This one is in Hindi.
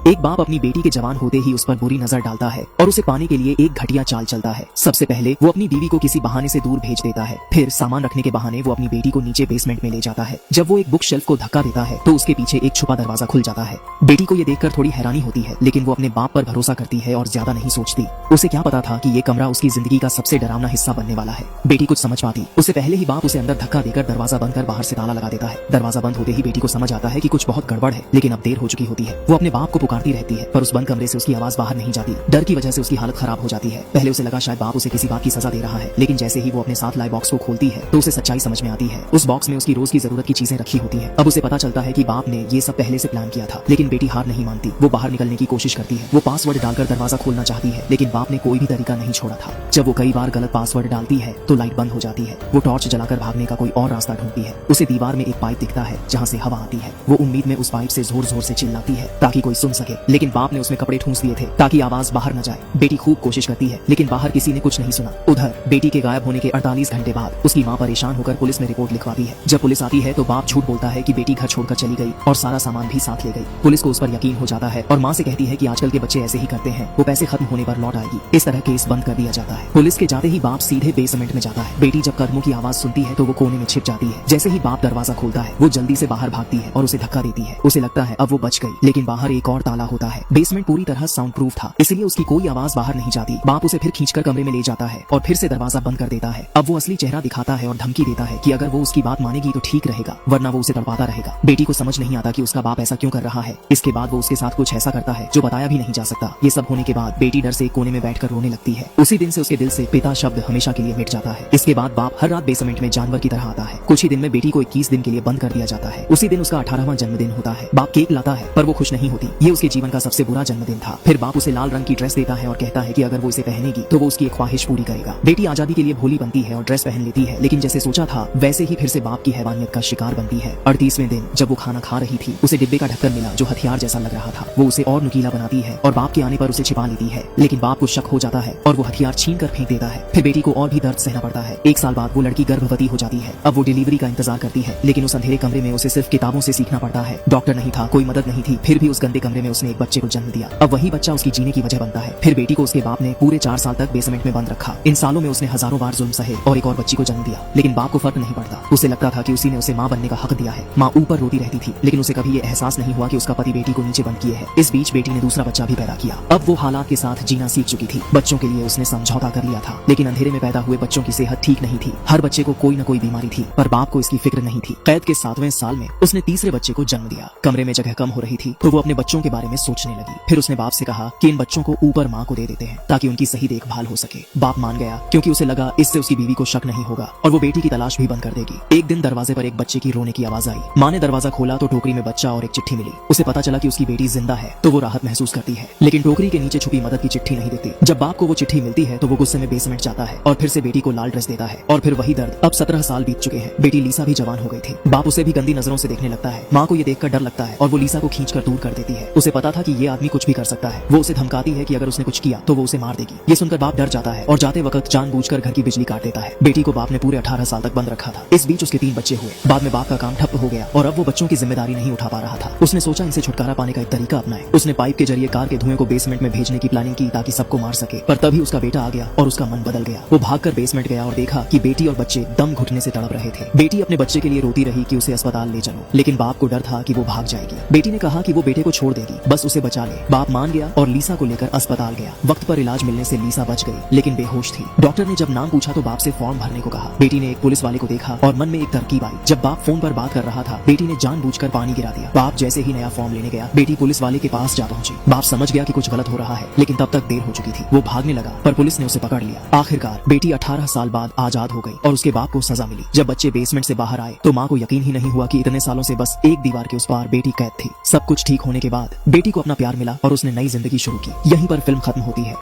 एक बाप अपनी बेटी के जवान होते ही उस पर बुरी नजर डालता है और उसे पाने के लिए एक घटिया चाल चलता है। सबसे पहले वो अपनी बीवी को किसी बहाने से दूर भेज देता है, फिर सामान रखने के बहाने वो अपनी बेटी को नीचे बेसमेंट में ले जाता है। जब वो एक बुक शेल्फ को धक्का देता है तो उसके पीछे एक छुपा दरवाजा खुल जाता है। बेटी को ये देखकर थोड़ी हैरानी होती है, लेकिन वो अपने बाप पर भरोसा करती है और ज्यादा नहीं सोचती। उसे क्या पता था कि ये कमरा उसकी जिंदगी का सबसे डरावना हिस्सा बनने वाला है। बेटी कुछ समझ पाती उससे पहले ही बाप उसे अंदर धक्का देकर दरवाजा बंद कर बाहर से ताला लगा देता है। दरवाजा बंद होते ही बेटी को समझ आता है कि कुछ बहुत गड़बड़ है, लेकिन अब देर हो चुकी होती है। वो अपने बाप को पुकारती रहती है, पर उस बंद कमरे से उसकी आवाज बाहर नहीं जाती। डर की वजह से उसकी हालत खराब हो जाती है। पहले उसे लगा शायद बाप उसे किसी बात की सजा दे रहा है, लेकिन जैसे ही वो अपने साथ लाए बॉक्स को खोलती है तो उसे सच्चाई समझ में आती है। उस बॉक्स में उसकी रोज की जरूरत की चीजें रखी होती है। अब उसे पता चलता है कि बाप ने ये सब पहले से प्लान किया था, लेकिन बेटी हार नहीं मानती। वो बाहर निकलने की कोशिश करती है। वो पासवर्ड डालकर दरवाजा खोलना चाहती है, लेकिन बाप ने कोई भी तरीका नहीं छोड़ा था। जब वो कई बार गलत पासवर्ड डालती है तो लाइट बंद हो जाती है। वो टॉर्च जलाकर भागने का कोई और रास्ता ढूंढती है। उसे दीवार में एक पाइप दिखता है जहाँ से हवा आती है। वो उम्मीद में उस पाइप से जोर जोर से चिल्लाती है ताकि कोई सुन सके, लेकिन बाप ने उसमें कपड़े ठूंस दिए थे ताकि आवाज बाहर न जाए। बेटी खूब कोशिश करती है, लेकिन बाहर किसी ने कुछ नहीं सुना। उधर बेटी के गायब होने के 48 घंटे बाद उसकी माँ परेशान होकर पुलिस में रिपोर्ट लिखवाती है। जब पुलिस आती है तो बाप झूठ बोलता है कि बेटी घर छोड़कर चली गई और सारा सामान भी साथ ले गई। पुलिस को उस पर यकीन हो जाता है और माँ से कहती है कि आजकल के बच्चे ऐसे ही करते हैं, वो पैसे खत्म होने पर लौट आएगी। इस तरह केस बंद कर दिया जाता है। पुलिस के जाते ही बाप सीधे बेसमेंट में जाता है। बेटी जब कदमों की आवाज सुनती है तो वो कोने में छिप जाती है। जैसे ही बाप दरवाजा खोलता है वो जल्दी से बाहर भागती है और उसे धक्का देती है। उसे लगता है अब वो बच गई, लेकिन बाहर एक और ताला होता है। बेसमेंट पूरी तरह साउंड प्रूफ था, इसलिए उसकी कोई आवाज बाहर नहीं जाती। बाप उसे फिर खींचकर कमरे में ले जाता है और फिर से दरवाजा बंद कर देता है। अब वो असली चेहरा दिखाता है और धमकी देता है कि अगर वो उसकी बात मानेगी तो ठीक रहेगा, वरना वो उसे तड़पाता रहेगा। बेटी को समझ नहीं आता कि उसका बाप ऐसा क्यों कर रहा है। इसके बाद वो उसके साथ कुछ ऐसा करता है जो बताया भी नहीं जा सकता। ये सब होने के बाद बेटी डर से एक कोने में बैठकर रोने लगती है। उसी दिन से उसके दिल से पिता शब्द हमेशा के लिए मिट जाता है। इसके बाद बाप हर रात बेसमेंट में जानवर की तरह आता है। कुछ ही दिन में बेटी को 21 दिन के लिए बंद कर दिया जाता है। उसी दिन उसका 18वां जन्मदिन होता है। बाप केक लाता है, पर वो खुश नहीं होती। ये उसके जीवन का सबसे बुरा जन्मदिन था। फिर बाप उसे लाल रंग की ड्रेस देता है और कहता है कि अगर वो इसे पहनेगी तो वो उसकी एक ख्वाहिश पूरी करेगा। बेटी आजादी के लिए भोली बनती है और ड्रेस पहन लेती है, लेकिन जैसे सोचा था वैसे ही फिर से बाप की हैवानियत का शिकार बनती है। 38वें दिन जब वो खाना खा रही थी, उसे डिब्बे का ढक्कन मिला जो हथियार जैसा लग रहा था। वो उसे और नुकीला बनाती है और बाप के आने पर उसे छिपा लेती है, लेकिन बाप को शक हो जाता है और वो हथियार छीन कर फेंक देता है। फिर बेटी को और भी दर्द सहना पड़ता है। 1 साल बाद वो लड़की गर्भवती हो जाती है। अब वो डिलीवरी का इंतजार करती है, लेकिन उस अंधेरे कमरे में उसे सिर्फ किताबों से सीखना पड़ता है। डॉक्टर नहीं था, कोई मदद नहीं थी। फिर भी उस गंदे कमरे में उसने एक बच्चे को जन्म दिया। अब वही बच्चा उसकी जीने की वजह बनता है। फिर बेटी को उसके बाप ने पूरे 4 साल तक बेसमेंट में बंद रखा। इन सालों में उसने हजारों बार जुल्म सहे और एक और बच्ची को जन्म दिया, लेकिन बाप को फर्क नहीं पड़ता। उसे लगता था कि उसी ने उसे माँ बनने का हक दिया है। माँ ऊपर रोती रहती थी, लेकिन उसे कभी ये एहसास नहीं हुआ कि उसका पति बेटी को नीचे बंद किए है। इस बीच बेटी ने दूसरा बच्चा भी पैदा किया। अब वो हालात के साथ जीना सीख चुकी थी। बच्चों के लिए उसने समझौता कर लिया था, लेकिन अंधेरे में पैदा हुए बच्चों की सेहत ठीक नहीं थी। हर बच्चे को कोई न कोई बीमारी थी, पर बाप को इसकी फिक्र नहीं थी। कैद के 7वें साल में उसने तीसरे बच्चे को जन्म दिया। कमरे में जगह कम हो रही थी तो वो अपने बच्चों के बारे में सोचने लगी। फिर उसने बाप से कहा कि इन बच्चों को ऊपर माँ को दे देते हैं ताकि उनकी सही देखभाल हो सके। बाप मान गया क्योंकि उसे लगा इससे उसकी बीवी को शक नहीं होगा और वो बेटी की तलाश भी बंद कर देगी। एक दिन दरवाजे पर एक बच्चे की रोने की आवाज आई। माँ ने दरवाजा खोला तो टोकरी में बच्चा और एक चिट्ठी मिली। उसे पता चला कि उसकी बेटी जिंदा है तो वो राहत महसूस करती है, लेकिन टोकरी के नीचे छुपी मदद की चिट्ठी नहीं देती। जब बाप को वो चिट्ठी मिलती है तो वो गुस्से में बेसमेंट जाता है और फिर से बेटी को लाल ड्रेस देता है और फिर वही दर्द। अब 17 साल बीत चुके हैं। बेटी लीसा भी जवान हो गई थी। बाप उसे भी गंदी नजरों से देखने लगता है। माँ को ये देखकर डर लगता है और वो लीसा को खींचकर दूर कर देती है। उसे पता था कि ये आदमी कुछ भी कर सकता है। वो उसे धमकाती है कि अगर उसने कुछ किया तो वो उसे मार देगी। ये सुनकर बाप डर जाता है और जाते वक्त जानबूझकर घर की बिजली काट देता है। बेटी को बाप ने पूरे 18 साल तक बंद रखा था। इस बीच उसके 3 बच्चे हुए। बाद में बाप का काम ठप्प हो गया और अब वो बच्चों की जिम्मेदारी नहीं उठा पा रहा था। उसने सोचा इनसे छुटकारा पाने का एक तरीका अपनाए। उसने पाइप के जरिए कार के धुएं को बेसमेंट में भेजने की प्लानिंग की ताकि सबको मार सके, पर तभी उसका बेटा आ गया और उसका मन बदल गया। वो भागकर बेसमेंट गया और देखा कि बेटी और बच्चे दम घुटने से तड़प रहे थे। बेटी अपने बच्चे के लिए रोती रही कि उसे अस्पताल ले चलो, लेकिन बाप को डर था कि वो भाग जाएगी। बेटी ने कहा कि वो बेटे को छोड़ देगी, बस उसे बचा ले। बाप मान गया और लीसा को लेकर अस्पताल गया। वक्त पर इलाज मिलने से लीसा बच गई, लेकिन बेहोश थी। डॉक्टर ने जब नाम पूछा तो बाप से फॉर्म भरने को कहा। बेटी ने एक पुलिस वाले को देखा और मन में एक तरकीब आई। जब बाप फोन पर बात कर रहा था, बेटी ने जानबूझकर पानी गिरा दिया। बाप जैसे ही नया फॉर्म लेने गया, बेटी पुलिस वाले के पास जा पहुंची। बाप समझ गया कि कुछ गलत हो रहा है, लेकिन तब तक देर हो चुकी थी। वो भागने लगा, पर पुलिस ने उसे पकड़ लिया। आखिरकार बेटी 18 साल बाद आजाद हो गई और उसके बाप को सजा मिली। जब बच्चे बेसमेंट से बाहर आए तो माँ को यकीन ही नहीं हुआ कि इतने सालों से बस एक दीवार के उस पार बेटी कैद थी। सब कुछ ठीक होने के बाद बेटी को अपना प्यार मिला और उसने नई जिंदगी शुरू की। यहीं पर फिल्म खत्म होती है।